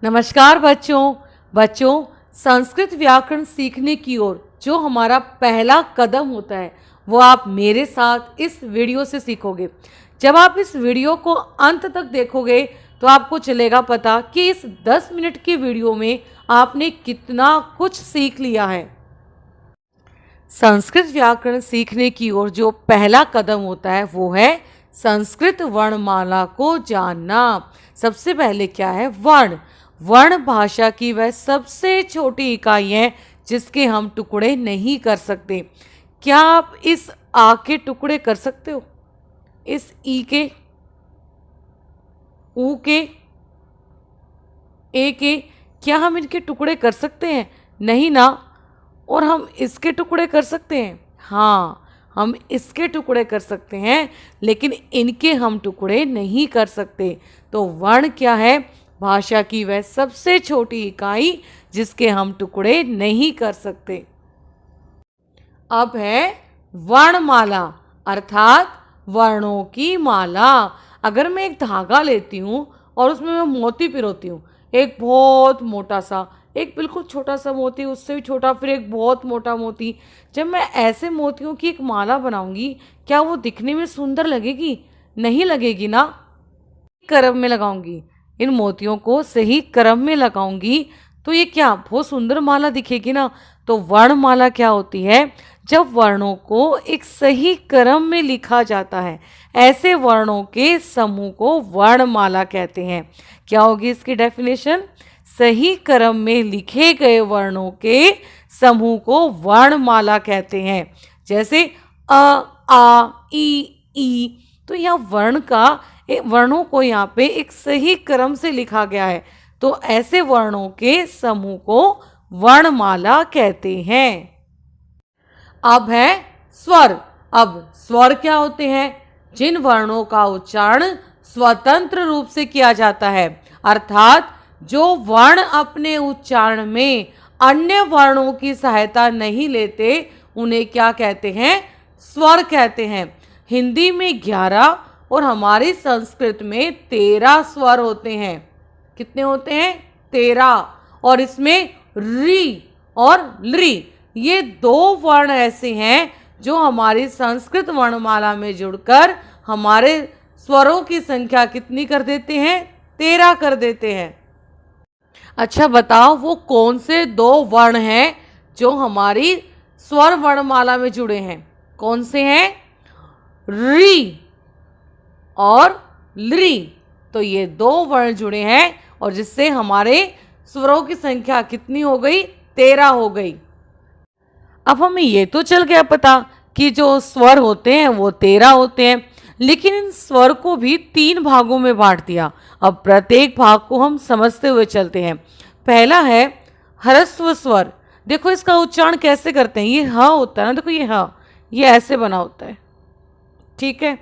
नमस्कार बच्चों संस्कृत व्याकरण सीखने की ओर जो हमारा पहला कदम होता है वो आप मेरे साथ इस वीडियो से सीखोगे। जब आप इस वीडियो को अंत तक देखोगे तो आपको चलेगा पता कि इस 10 मिनट की वीडियो में आपने कितना कुछ सीख लिया है। संस्कृत व्याकरण सीखने की ओर जो पहला कदम होता है वो है संस्कृत वर्णमाला को जानना। सबसे पहले क्या है? वर्ण। वर्ण भाषा की वह सबसे छोटी इकाई है जिसके हम टुकड़े नहीं कर सकते। क्या आप इस आ के टुकड़े कर सकते हो? इस ई के, ऊ के, ए के, क्या हम इनके टुकड़े कर सकते हैं? नहीं ना। और हम इसके टुकड़े कर सकते हैं? हाँ, हम इसके टुकड़े कर सकते हैं, लेकिन इनके हम टुकड़े नहीं कर सकते। तो वर्ण क्या है? भाषा की वह सबसे छोटी इकाई जिसके हम टुकड़े नहीं कर सकते। अब है वर्णमाला अर्थात वर्णों की माला। अगर मैं एक धागा लेती हूँ और उसमें मैं मोती पिरोती हूँ, एक बहुत मोटा सा, एक बिल्कुल छोटा सा मोती, उससे भी छोटा, फिर एक बहुत मोटा मोती। जब मैं ऐसे मोतियों की एक माला बनाऊंगी, क्या वो दिखने में सुंदर लगेगी? नहीं लगेगी ना। क्रम में लगाऊंगी, इन मोतियों को सही क्रम में लगाऊंगी तो ये क्या बहुत सुंदर माला दिखेगी ना। तो वर्णमाला क्या होती है? जब वर्णों को एक सही क्रम में लिखा जाता है, ऐसे वर्णों के समूह को वर्णमाला कहते हैं। क्या होगी इसकी डेफिनेशन? सही क्रम में लिखे गए वर्णों के समूह को वर्णमाला कहते हैं। जैसे अ, आ, ई। तो यह वर्णों को यहाँ पे एक सही क्रम से लिखा गया है, तो ऐसे वर्णों के समूह को वर्णमाला कहते हैं। अब है स्वर। अब स्वर क्या होते हैं? जिन वर्णों का उच्चारण स्वतंत्र रूप से किया जाता है, अर्थात जो वर्ण अपने उच्चारण में अन्य वर्णों की सहायता नहीं लेते, उन्हें क्या कहते हैं? स्वर कहते हैं। हिंदी में 11 और हमारी संस्कृत में 13 स्वर होते हैं। कितने होते हैं? 13। और इसमें री और लृ, ये दो वर्ण ऐसे हैं जो हमारी संस्कृत वर्णमाला में जुड़कर हमारे स्वरों की संख्या कितनी कर देते हैं? 13 कर देते हैं। अच्छा बताओ, वो कौन से दो वर्ण हैं जो हमारी स्वर वर्णमाला में जुड़े हैं? कौन से हैं? री और लृ। तो ये दो वर्ण जुड़े हैं और जिससे हमारे स्वरों की संख्या कितनी हो गई? 13 हो गई। अब हमें ये तो चल गया पता कि जो स्वर होते हैं वो 13 होते हैं, लेकिन इन स्वर को भी 3 भागों में बांट दिया। अब प्रत्येक भाग को हम समझते हुए चलते हैं। पहला है ह्रस्व स्वर। देखो इसका उच्चारण कैसे करते हैं। ये ह होता है ना, देखो ये ह, ये ऐसे बना होता है, ठीक है।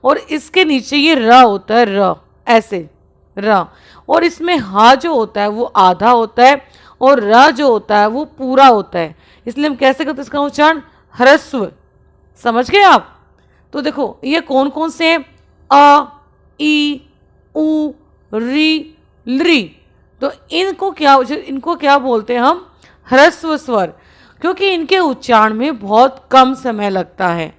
और इसके नीचे ये र होता है, र, ऐसे र। और इसमें हा जो होता है वो आधा होता है और र जो होता है वो पूरा होता है। इसलिए हम कैसे करते हैं इसका उच्चारण? ह्रस्व। समझ गए आप? तो देखो ये कौन कौन से हैं? अ, ई, उ, री, लृ। तो इनको क्या बोलते हैं हम? ह्रस्व स्वर, क्योंकि इनके उच्चारण में बहुत कम समय लगता है।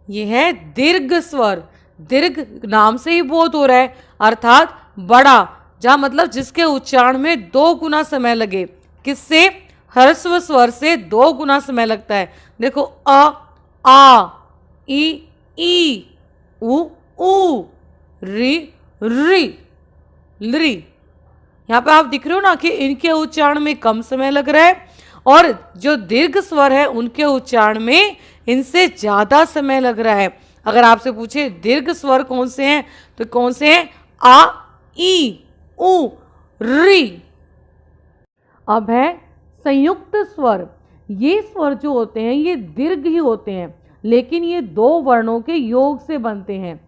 यह है दीर्घ स्वर। दीर्घ नाम से ही बोध हो रहा है, अर्थात बड़ा, जहां मतलब जिसके उच्चारण में 2 गुना समय लगे। किससे? ह्रस्व स्वर से 2 गुना समय लगता है। देखो अ, आ, ई, उ, री, लृ। यहाँ पे आप दिख रहे हो ना कि इनके उच्चारण में कम समय लग रहा है, और जो दीर्घ स्वर है उनके उच्चारण में इनसे ज्यादा समय लग रहा है। अगर आपसे पूछे दीर्घ स्वर कौन से हैं, तो कौन से हैं? आ, ई, उ, री। अब है संयुक्त स्वर। ये स्वर जो होते हैं ये दीर्घ ही होते हैं, लेकिन ये 2 वर्णों के योग से बनते हैं।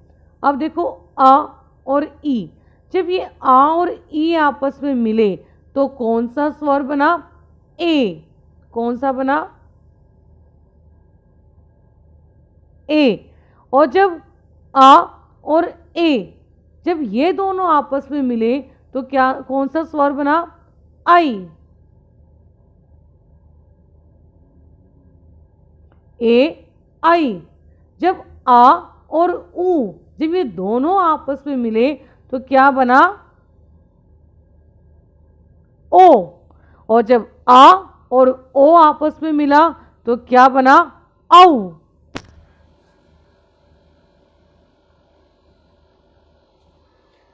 अब देखो अ और ई, जब ये आ और ई आपस में मिले तो कौन सा स्वर बना? ए। कौन सा बना? ए। और जब आ और ए, जब ये दोनों आपस में मिले तो क्या कौन सा स्वर बना? आई। ए आई। जब आ और ऊ, जब ये दोनों आपस में मिले तो क्या बना? ओ। और जब आ और ओ आपस में मिला तो क्या बना? औ।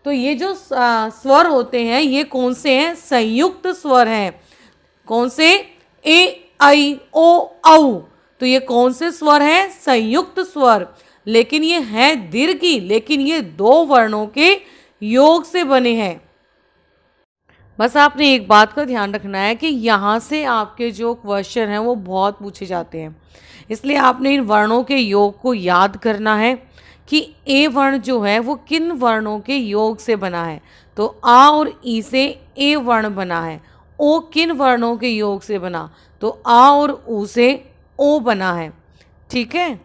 तो ये जो स्वर होते हैं ये कौन से हैं? संयुक्त स्वर हैं। कौन से? ए आई ओ औ। तो ये कौन से स्वर हैं? संयुक्त स्वर। लेकिन ये हैं दीर्घी, लेकिन ये दो वर्णों के योग से बने हैं। बस आपने एक बात का ध्यान रखना है कि यहाँ से आपके जो क्वेश्चन हैं वो बहुत पूछे जाते हैं, इसलिए आपने इन वर्णों के योग को याद करना है कि ए वर्ण जो है वो किन वर्णों के योग से बना है। तो आ और ई से ए वर्ण बना है। ओ किन वर्णों के योग से बना? तो आ और ऊ से ओ बना है। ठीक है।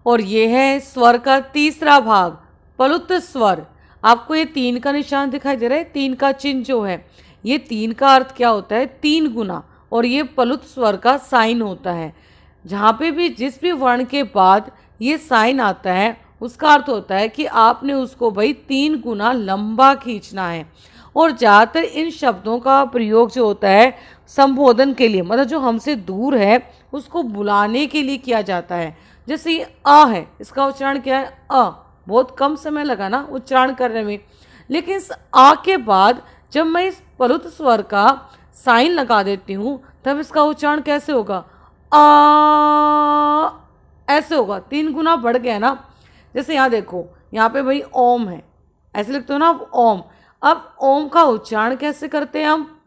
और ये है स्वर का तीसरा भाग, प्लुत स्वर। आपको ये 3 का निशान दिखाई दे रहा है, 3 का चिन्ह जो है, ये 3 का अर्थ क्या होता है? 3 गुना। और ये प्लुत स्वर का साइन होता है। जहाँ पे भी जिस भी वर्ण के बाद ये साइन आता है उसका अर्थ होता है कि आपने उसको भाई 3 गुना लंबा खींचना है। और ज़्यादातर इन शब्दों का प्रयोग जो होता है संबोधन के लिए, मतलब जो हमसे दूर है उसको बुलाने के लिए किया जाता है। जैसे ये अ है, इसका उच्चारण क्या है? अ। बहुत कम समय लगा ना उच्चारण करने में, लेकिन इस आ के बाद जब मैं इस प्लुत स्वर का साइन लगा देती हूँ तब इसका उच्चारण कैसे होगा? आ, ऐसे होगा। 3 गुना बढ़ गया ना। जैसे यहाँ देखो, यहाँ पे भाई ओम है, ऐसे लिखते हो ना ओम। अब ओम का उच्चारण कैसे करते हैं हम?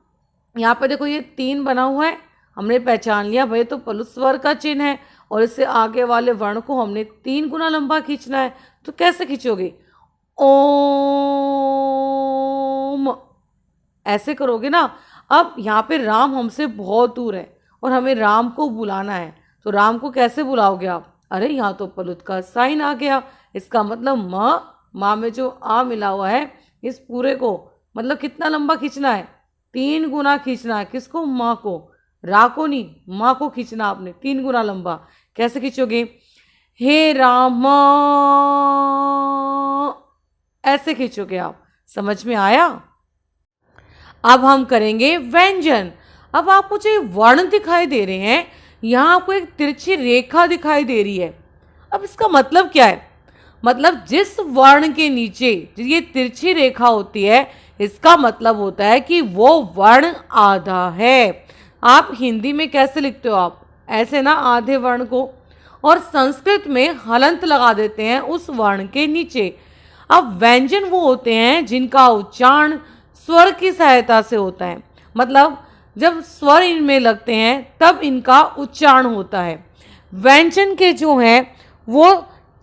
यहाँ पे देखो ये 3 बना हुआ है, हमने पहचान लिया भाई तो प्लुत स्वर का चिन्ह है, और इससे आगे वाले वर्ण को हमने 3 गुना लंबा खींचना है। तो कैसे खींचोगे? ओम, ऐसे करोगे ना। अब यहाँ पे राम हमसे बहुत दूर है और हमें राम को बुलाना है, तो राम को कैसे बुलाओगे आप? अरे यहाँ तो प्लुत का साइन आ गया, इसका मतलब माँ में जो आ मिला हुआ है इस पूरे को मतलब कितना लंबा खींचना है? 3 गुना खींचना है। किसको? माँ को। रा को नहीं, माँ को खींचना आपने 3 गुना लंबा। कैसे खींचोगे? हे राम, ऐसे खींचोगे आप। समझ में आया? अब हम करेंगे व्यंजन। अब आप मुझे वर्ण दिखाई दे रहे हैं, यहाँ आपको एक तिरछी रेखा दिखाई दे रही है। अब इसका मतलब क्या है? मतलब जिस वर्ण के नीचे ये तिरछी रेखा होती है इसका मतलब होता है कि वो वर्ण आधा है। आप हिंदी में कैसे लिखते हो? आप ऐसे ना आधे वर्ण को, और संस्कृत में हलंत लगा देते हैं उस वर्ण के नीचे। अब व्यंजन वो होते हैं जिनका उच्चारण स्वर की सहायता से होता है, मतलब जब स्वर इनमें लगते हैं तब इनका उच्चारण होता है। व्यंजन के जो हैं वो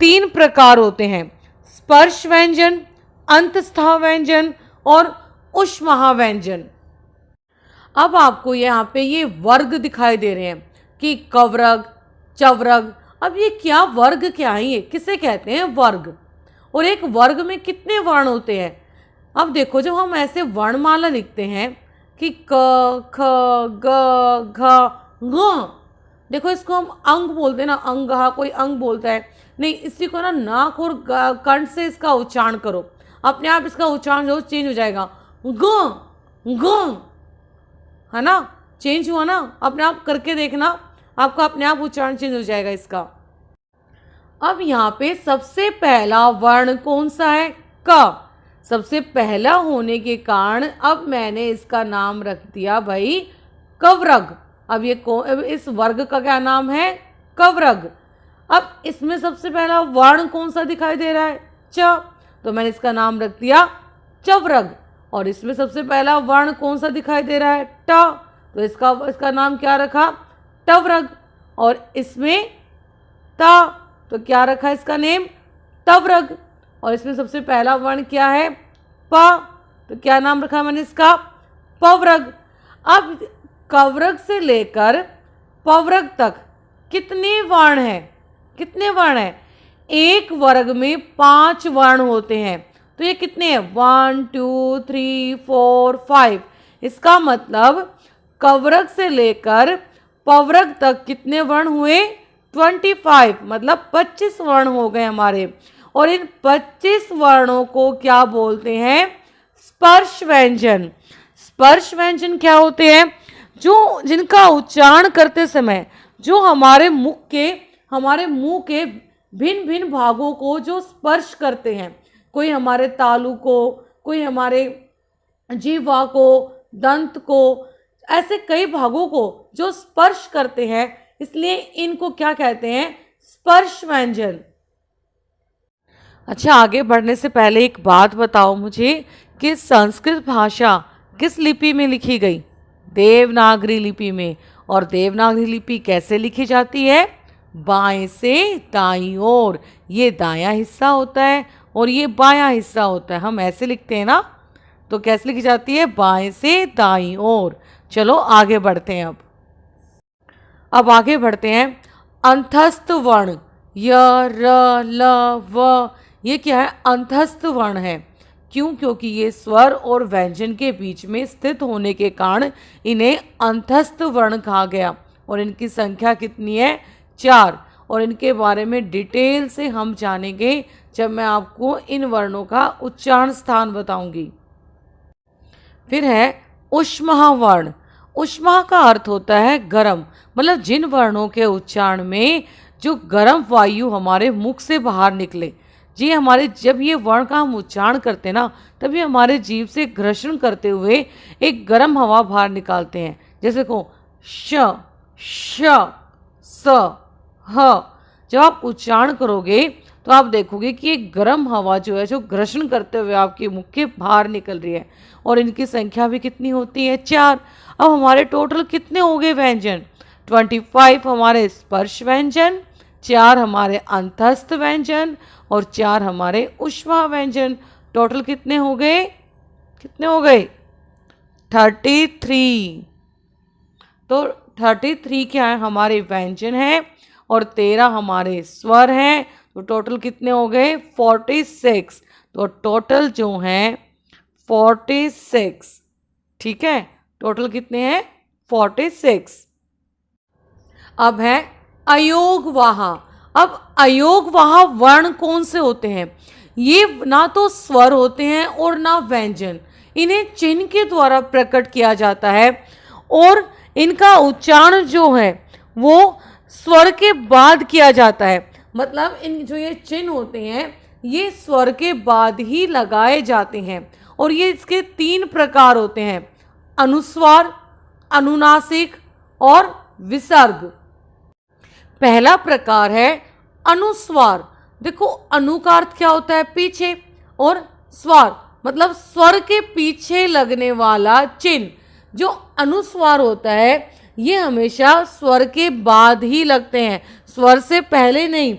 3 प्रकार होते हैं, स्पर्श व्यंजन, अंतस्था व्यंजन और उष्महा व्यंजन। अब आपको यहाँ पे ये वर्ग दिखाई दे रहे हैं कि कवरग, चवरग। अब ये क्या वर्ग क्या है? ये किसे कहते हैं? वर्ग। और एक वर्ग में कितने वर्ण होते हैं? अब देखो जब हम ऐसे वर्णमाला लिखते हैं कि क, ख, ग, घ, ङ, देखो इसको हम अंग बोलते हैं ना, अंगहा, कोई अंग बोलता है नहीं। इसी को ना नाक और कंठ से इसका उच्चारण करो, अपने आप इसका उच्चारण जो चेंज हो जाएगा। ग, ग, है ना, चेंज हुआ ना। अपने आप करके देखना, आपका अपने आप उच्चारण चेंज हो जाएगा इसका। अब यहाँ पे सबसे पहला वर्ण कौन सा है? क। सबसे पहला होने के कारण अब मैंने इसका नाम रख दिया भाई कवरग। अब ये इस वर्ग का क्या नाम है? कवरग। अब इसमें सबसे पहला वर्ण कौन सा दिखाई दे रहा है? च, तो मैंने इसका नाम रख दिया चवरग। और इसमें सबसे पहला वर्ण कौन सा दिखाई दे रहा है? ट, तो इसका नाम क्या रखा? टवरग। और इसमें ता, तो क्या रखा इसका नेम? टवरग। और इसमें सबसे पहला वर्ण क्या है? प, तो क्या नाम रखा मैंने इसका? पवरग। अब कवरग से लेकर पवरग तक कितने वर्ण हैं? कितने वर्ण हैं? एक वर्ग में 5 वर्ण होते हैं। तो ये कितने हैं? 1 2 3 4 5। इसका मतलब कवरक से लेकर पवरक तक कितने वर्ण हुए? 25, मतलब 25 वर्ण हो गए हमारे। और इन 25 वर्णों को क्या बोलते हैं? स्पर्श व्यंजन। स्पर्श व्यंजन क्या होते हैं? जो जिनका उच्चारण करते समय जो हमारे मुंह के भिन्न भिन्न भागों को जो स्पर्श करते हैं, कोई हमारे तालु को, कोई हमारे जीवा को, दंत को, ऐसे कई भागों को जो स्पर्श करते हैं, इसलिए इनको क्या कहते हैं? स्पर्श व्यंजन। अच्छा, आगे बढ़ने से पहले एक बात बताओ मुझे कि संस्कृत भाषा किस लिपि में लिखी गई? देवनागरी लिपि में। और देवनागरी लिपि कैसे लिखी जाती है? बाएं से दाईं ओर। ये दायां हिस्सा होता है और ये बायां हिस्सा होता है। हम ऐसे लिखते हैं ना, तो कैसे लिखी जाती है? बाएं से दाईं ओर। चलो आगे बढ़ते हैं। अब आगे बढ़ते हैं। अंतस्थ वर्ण य, र, ल, व, ये क्या है? अंतस्थ वर्ण है। क्यों? क्योंकि ये स्वर और व्यंजन के बीच में स्थित होने के कारण इन्हें अंतस्थ वर्ण कहा गया। और इनकी संख्या कितनी है? 4। और इनके बारे में डिटेल से हम जानेंगे जब मैं आपको इन वर्णों का उच्चारण स्थान बताऊंगी। फिर है ऊष्मः वर्ण। ऊष्मा का अर्थ होता है गर्म, मतलब जिन वर्णों के उच्चारण में जो गर्म वायु हमारे मुख से बाहर निकले। जी, हमारे जब ये वर्ण का हम उच्चारण करते ना, तभी हमारे जीभ से घर्षण करते हुए एक गर्म हवा बाहर निकालते हैं। जैसे को श, श, स, ह। जब आप उच्चारण करोगे तो आप देखोगे कि एक गर्म हवा जो है, जो घर्षण करते हुए आपके मुख के बाहर निकल रही है। और इनकी संख्या भी कितनी होती है? 4। अब हमारे टोटल कितने हो गए व्यंजन? 25 हमारे स्पर्श व्यंजन, 4 हमारे अंतस्थ व्यंजन और 4 हमारे ऊष्मा व्यंजन। टोटल कितने हो गए? कितने हो गए? 33। तो 33 क्या है? हमारे व्यंजन हैं और 13 हमारे स्वर हैं। तो टोटल कितने हो गए? 46। तो टोटल जो हैं 46। ठीक है, टोटल कितने हैं? 46। अब है अयोगवाह। अब अयोगवाह वर्ण कौन से होते हैं? ये ना तो स्वर होते हैं और ना व्यंजन। इन्हें चिन्ह के द्वारा प्रकट किया जाता है और इनका उच्चारण जो है वो स्वर के बाद किया जाता है। मतलब इन जो ये चिन्ह होते हैं ये स्वर के बाद ही लगाए जाते हैं। और ये इसके 3 प्रकार होते हैं: अनुस्वार, अनुनासिक और विसर्ग। पहला प्रकार है अनुस्वार। देखो, अनु का अर्थ क्या होता है? पीछे, और स्वार मतलब स्वर के पीछे लगने वाला चिन्ह। जो अनुस्वार होता है ये हमेशा स्वर के बाद ही लगते हैं, स्वर से पहले नहीं।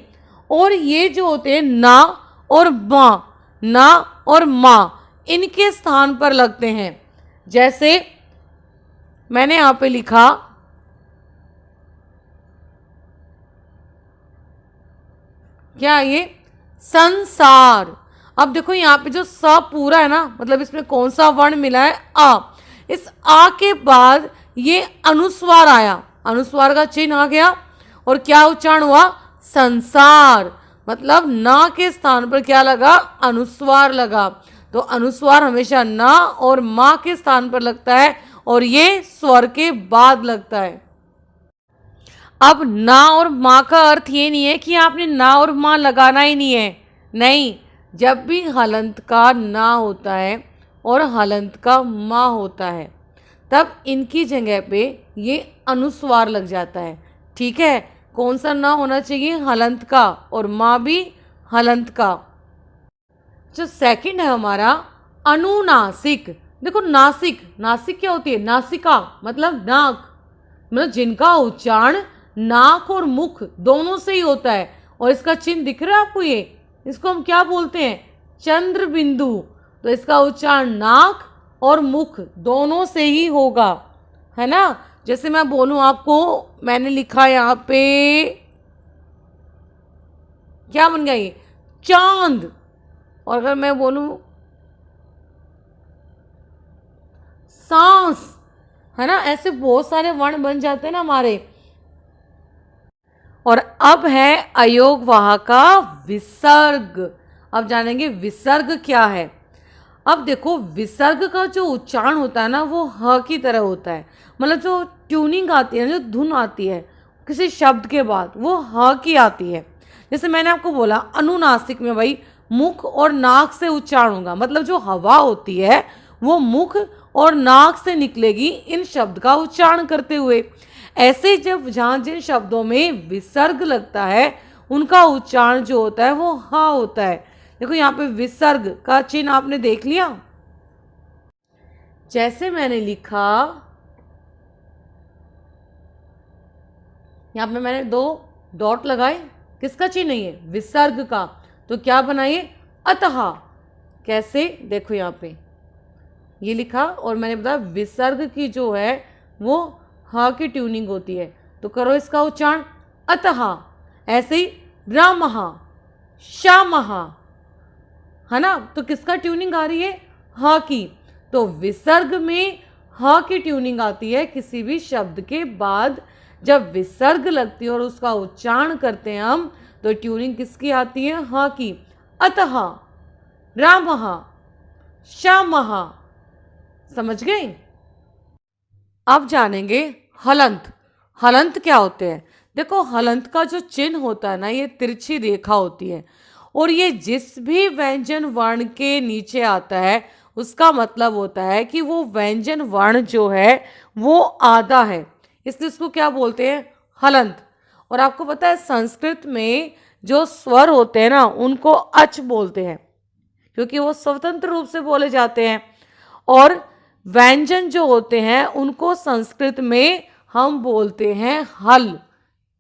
और ये जो होते हैं ना और माँ, ना और माँ, इनके स्थान पर लगते हैं। जैसे मैंने यहाँ पे लिखा क्या? ये संसार। अब देखो यहाँ पे जो स पूरा है ना, मतलब इसमें कौन सा वर्ण मिला है? आ। इस आ के बाद ये अनुस्वार आया, अनुस्वार का चिन्ह आ गया और क्या उच्चारण हुआ? संसार। मतलब ना के स्थान पर क्या लगा? अनुस्वार लगा। तो अनुस्वार हमेशा ना और माँ के स्थान पर लगता है और ये स्वर के बाद लगता है। अब ना और माँ का अर्थ ये नहीं है कि आपने ना और माँ लगाना ही नहीं है। नहीं, जब भी हलंत का ना होता है और हलंत का माँ होता है तब इनकी जगह पे ये अनुस्वार लग जाता है। ठीक है, कौन सा ना होना चाहिए? हलंत का, और माँ भी हलंत का। जो सेकंड है हमारा अनुनासिक। देखो, नासिक, नासिक क्या होती है? नासिका मतलब नाक, मतलब जिनका उच्चारण नाक और मुख दोनों से ही होता है। और इसका चिन्ह दिख रहा है आपको? ये इसको हम क्या बोलते हैं? चंद्र बिंदु। तो इसका उच्चारण नाक और मुख दोनों से ही होगा, है ना। जैसे मैं बोलूं आपको, मैंने लिखा यहाँ पे क्या बन गया? ये चांद। और अगर मैं बोलूं सांस, है ना। ऐसे बहुत सारे वर्ण बन जाते हैं ना हमारे। और अब है अयोगवाह का विसर्ग। अब जानेंगे विसर्ग क्या है। अब देखो, विसर्ग का जो उच्चारण होता है ना वो ह की तरह होता है। मतलब जो ट्यूनिंग आती है, जो धुन आती है किसी शब्द के बाद, वो ह की आती है। जैसे मैंने आपको बोला अनुनासिक में भाई मुख और नाक से उच्चारण होगा, मतलब जो हवा होती है वो मुख और नाक से निकलेगी इन शब्द का उच्चारण करते हुए। ऐसे जब जहाँ जिन शब्दों में विसर्ग लगता है उनका उच्चारण जो होता है वो ह होता है। देखो यहाँ पे विसर्ग का चिन्ह आपने देख लिया। जैसे मैंने लिखा, यहाँ पे मैंने 2 डॉट लगाए, किसका चिन्ह है ये? विसर्ग का। तो क्या बनाइए? अतः। कैसे? देखो यहाँ पे ये लिखा और मैंने बताया विसर्ग की जो है वो हा की ट्यूनिंग होती है, तो करो इसका उच्चारण अतः। ऐसे ही रामः, श्यामः, है ना। तो किसका ट्यूनिंग आ रही है? हा की। तो विसर्ग में हा की ट्यूनिंग आती है किसी भी शब्द के बाद। जब विसर्ग लगती है और उसका उच्चारण करते हैं हम, तो ट्यूनिंग किसकी आती है? हा की। अतः, रामः, श्यामः। समझ गए? अब जानेंगे हलंत। हलंत क्या होते हैं? देखो, हलंत का जो चिन्ह होता है ना, ये तिरछी रेखा होती है और ये जिस भी व्यंजन वर्ण के नीचे आता है उसका मतलब होता है कि वो व्यंजन वर्ण जो है वो आधा है, इसलिए इसको क्या बोलते हैं? हलंत। और आपको पता है संस्कृत में जो स्वर होते हैं ना उनको अच बोलते हैं, क्योंकि वो स्वतंत्र रूप से बोले जाते हैं। और व्यंजन जो होते हैं उनको संस्कृत में हम बोलते हैं हल।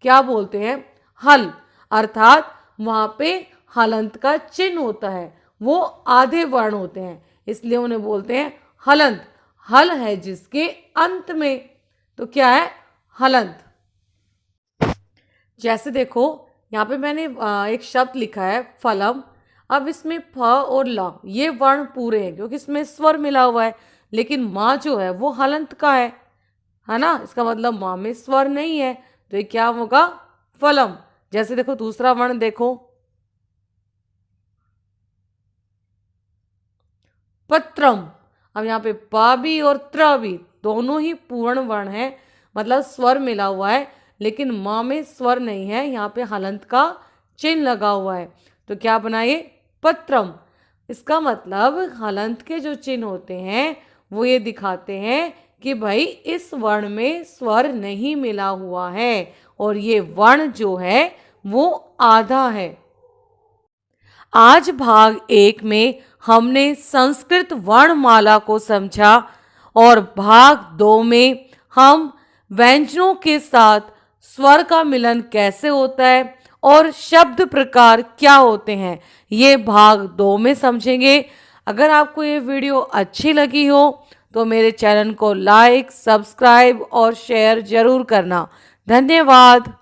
क्या बोलते हैं? हल। अर्थात वहां पे हलंत का चिन्ह होता है, वो आधे वर्ण होते हैं, इसलिए उन्हें बोलते हैं हलंत। हल है जिसके अंत में, तो क्या है? हलंत। जैसे देखो यहाँ पे मैंने एक शब्द लिखा है फलम। अब इसमें फ और ल ये वर्ण पूरे हैं क्योंकि इसमें स्वर मिला हुआ है, लेकिन माँ जो है वो हलंत का है ना। इसका मतलब माँ में स्वर नहीं है, तो ये क्या होगा? फलम। जैसे देखो दूसरा वर्ण देखो, पत्रम। अब यहाँ पे प भी और त्र भी दोनों ही पूर्ण वर्ण है, मतलब स्वर मिला हुआ है, लेकिन माँ में स्वर नहीं है, यहाँ पे हलंत का चिन्ह लगा हुआ है। तो क्या बनाइए? पत्रम। इसका मतलब हलंत के जो चिन्ह होते हैं वो ये दिखाते हैं कि भाई इस वर्ण में स्वर नहीं मिला हुआ है और ये वर्ण जो है वो आधा है। आज भाग 1 में हमने संस्कृत वर्णमाला को समझा और भाग 2 में हम व्यंजनों के साथ स्वर का मिलन कैसे होता है और शब्द प्रकार क्या होते हैं, ये भाग 2 में समझेंगे। अगर आपको ये वीडियो अच्छी लगी हो तो मेरे चैनल को लाइक, सब्सक्राइब और शेयर जरूर करना। धन्यवाद।